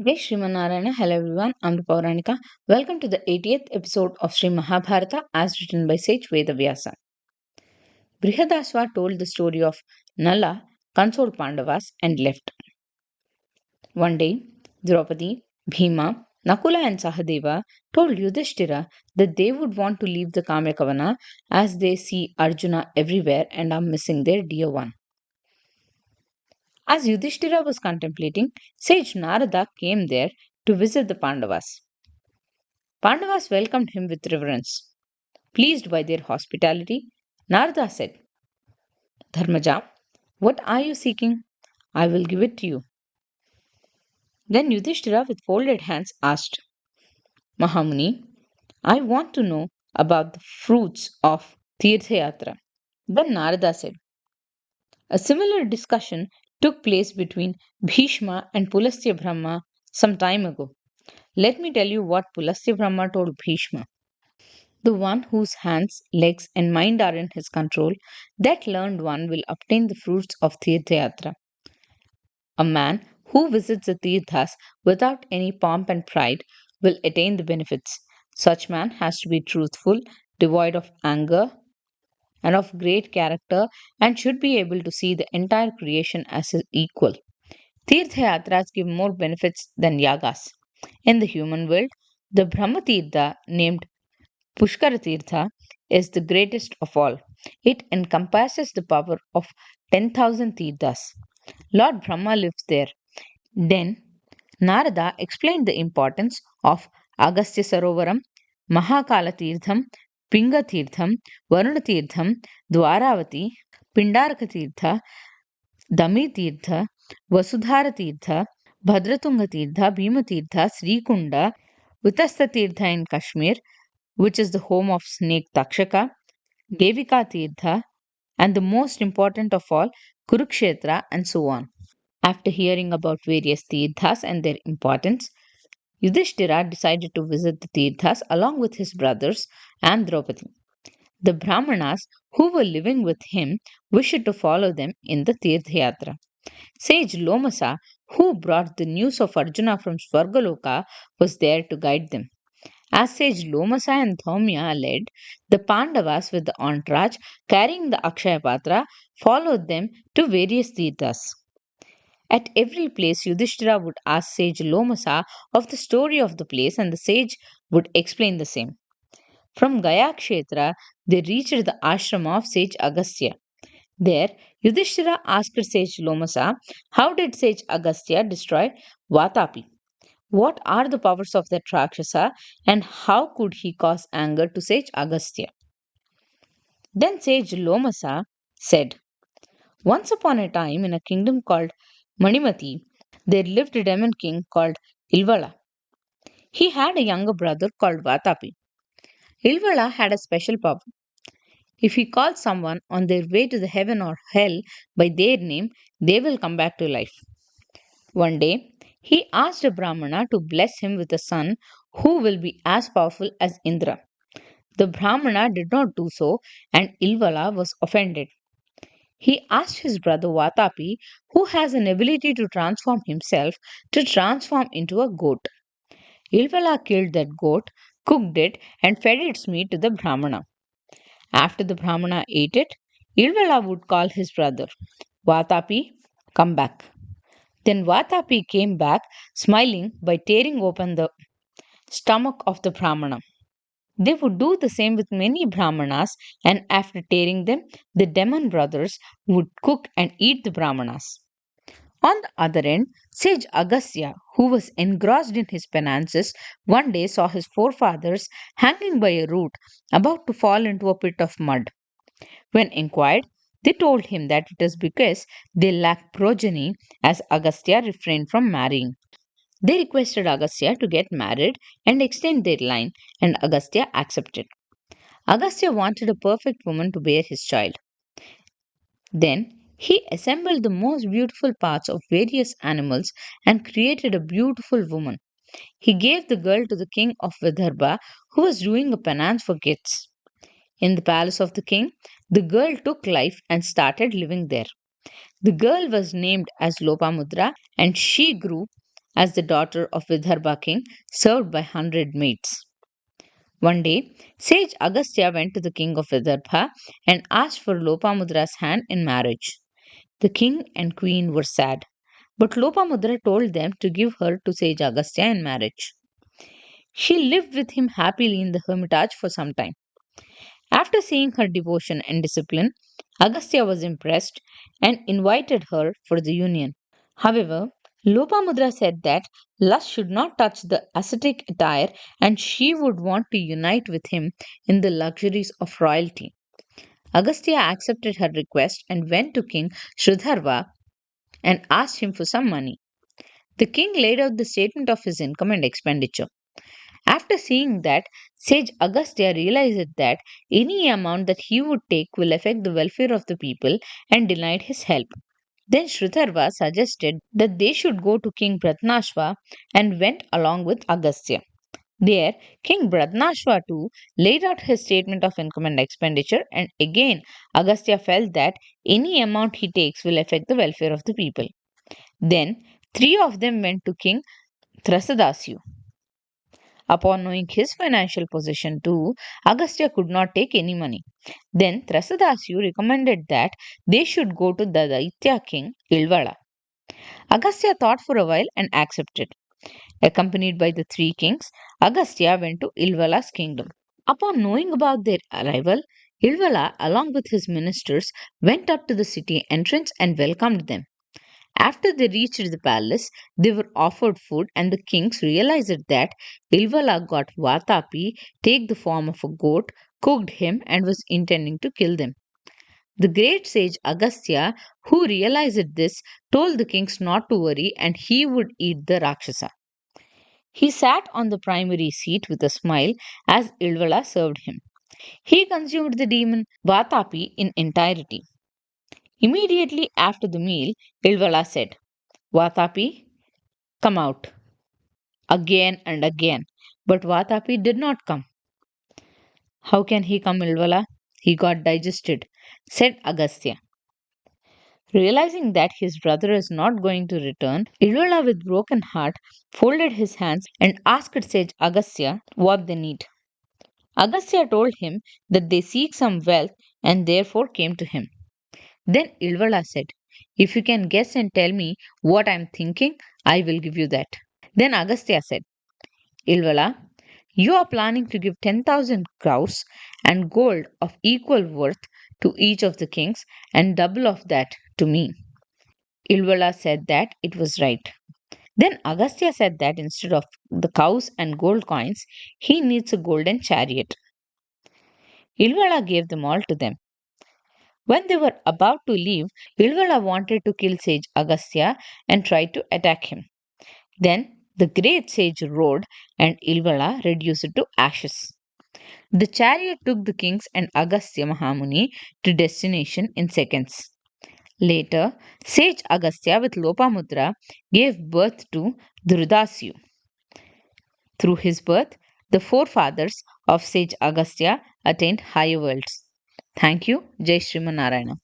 Jai Srimanarayana. Hello everyone. I'm the Pauranika. Welcome to the 80th episode of Sri Mahabharata as written by Sage Vedavyasa. Brihadaswa told the story of Nala, consoled Pandavas and left. One day, Draupadi, Bhima, Nakula and Sahadeva told Yudhishthira that they would want to leave the Kamyakavana as they see Arjuna everywhere and are missing their dear one. As Yudhishthira was contemplating, sage Narada came there to visit the Pandavas. Pandavas welcomed him with reverence. Pleased by their hospitality, Narada said, Dharmaja, what are you seeking? I will give it to you. Then Yudhishthira, with folded hands, asked, Mahamuni, I want to know about the fruits of Tirthayatra. Then Narada said, a similar discussion took place between Bhishma and Pulastya Brahma some time ago. Let me tell you what Pulastya Brahma told Bhishma. The one whose hands, legs, and mind are in his control, that learned one will obtain the fruits of Tirthayatra. A man who visits the Tirthas without any pomp and pride will attain the benefits. Such man has to be truthful, devoid of anger, and of great character, and should be able to see the entire creation as his equal. Tirthayatras give more benefits than yagas. In the human world, the Brahmatirtha, named Pushkaratirtha, is the greatest of all. It encompasses the power of 10,000 Tirthas. Lord Brahma lives there. Then Narada explained the importance of Agastya Sarovaram, Mahakala Tirtham, Pinga Tirtham, Varuna Tirtham, Dwaravati, Pindaraka Tirtha, Dami Tirtha, Vasudhara Tirtha, Bhadratunga Tirtha, Bhima Tirtha, Srikunda, Vitastha Tirtha in Kashmir, which is the home of snake Takshaka, Devika Tirtha, and the most important of all, Kurukshetra, and so on. After hearing about various Tirthas and their importance, Yudhishthira decided to visit the Tirthas along with his brothers and Draupadi. The Brahmanas who were living with him wished to follow them in the Tirthayatra. Sage Lomasa, who brought the news of Arjuna from Swargaloka, was there to guide them. As Sage Lomasa and Dhaumya led, the Pandavas with the entourage carrying the Akshaya Patra followed them to various tirthas. At every place, Yudhishthira would ask Sage Lomasa of the story of the place, and the sage would explain the same. From Gaya Kshetra, they reached the ashrama of Sage Agastya. There, Yudhishthira asked Sage Lomasa, how did Sage Agastya destroy Vaatapi? What are the powers of that Rakshasa, and how could he cause anger to Sage Agastya? Then Sage Lomasa said, once upon a time in a kingdom called Manimati, there lived a demon king called Ilvala. He had a younger brother called Vaatapi. Ilvala had a special power. If he calls someone on their way to the heaven or hell by their name, they will come back to life. One day, he asked a Brahmana to bless him with a son who will be as powerful as Indra. The Brahmana did not do so, and Ilvala was offended. He asked his brother Vatapi, who has an ability to transform himself, to transform into a goat. Ilvala killed that goat, cooked it, and fed its meat to the Brahmana. After the Brahmana ate it, Ilvala would call his brother, Vatapi, come back. Then Vatapi came back, smiling by tearing open the stomach of the Brahmana. They would do the same with many Brahmanas, and after tearing them, the demon brothers would cook and eat the Brahmanas. On the other end, sage Agastya, who was engrossed in his penances, one day saw his forefathers hanging by a root, about to fall into a pit of mud. When inquired, they told him that it is because they lacked progeny, as Agastya refrained from marrying. They requested Agastya to get married and extend their line, and Agastya accepted. Agastya wanted a perfect woman to bear his child. Then he assembled the most beautiful parts of various animals and created a beautiful woman. He gave the girl to the king of Vidarbha, who was doing a penance for gifts. In the palace of the king, the girl took life and started living there. The girl was named as Lopamudra, and she grew as the daughter of Vidarbha king, served by 100 maids. One day, sage Agastya went to the king of Vidarbha and asked for Lopamudra's hand in marriage. The king and queen were sad, but Lopamudra told them to give her to sage Agastya in marriage. She lived with him happily in the hermitage for some time. After seeing her devotion and discipline, Agastya was impressed and invited her for the union. However, Lopamudra said that lust should not touch the ascetic attire and she would want to unite with him in the luxuries of royalty. Agastya accepted her request and went to King Sridharva and asked him for some money. The king laid out the statement of his income and expenditure. After seeing that, sage Agastya realized that any amount that he would take will affect the welfare of the people and denied his help. Then Sridharva suggested that they should go to King Bratnashva and went along with Agastya. There, King Bratnashva too laid out his statement of income and expenditure, and again Agastya felt that any amount he takes will affect the welfare of the people. Then, three of them went to King Thrasadasyu. Upon knowing his financial position too, Agastya could not take any money. Then Thrasadasyu recommended that they should go to the Daitya king Ilvala. Agastya thought for a while and accepted. Accompanied by the three kings, Agastya went to Ilvala's kingdom. Upon knowing about their arrival, Ilvala, along with his ministers, went up to the city entrance and welcomed them. After they reached the palace, they were offered food, and the kings realized that Ilvala got Vaatapi take the form of a goat, cooked him, and was intending to kill them. The great sage Agastya, who realized this, told the kings not to worry and he would eat the Rakshasa. He sat on the primary seat with a smile as Ilvala served him. He consumed the demon Vaatapi in entirety. Immediately after the meal, Ilvala said, Vaatapi, come out. Again and again. But Vaatapi did not come. How can he come, Ilvala? He got digested, said Agastya. Realizing that his brother is not going to return, Ilvala with broken heart folded his hands and asked sage Agastya what they need. Agastya told him that they seek some wealth and therefore came to him. Then Ilvala said, if you can guess and tell me what I am thinking, I will give you that. Then Agastya said, Ilvala, you are planning to give 10,000 cows and gold of equal worth to each of the kings and double of that to me. Ilvala said that it was right. Then Agastya said that instead of the cows and gold coins, he needs a golden chariot. Ilvala gave them all to them. When they were about to leave, Ilvala wanted to kill sage Agastya and tried to attack him. Then the great sage rode and Ilvala reduced it to ashes. The chariot took the kings and Agastya Mahamuni to destination in seconds. Later, sage Agastya with Lopamudra gave birth to Drudasyu. Through his birth, the forefathers of sage Agastya attained higher worlds. Thank you. Jai Sriman Narayana.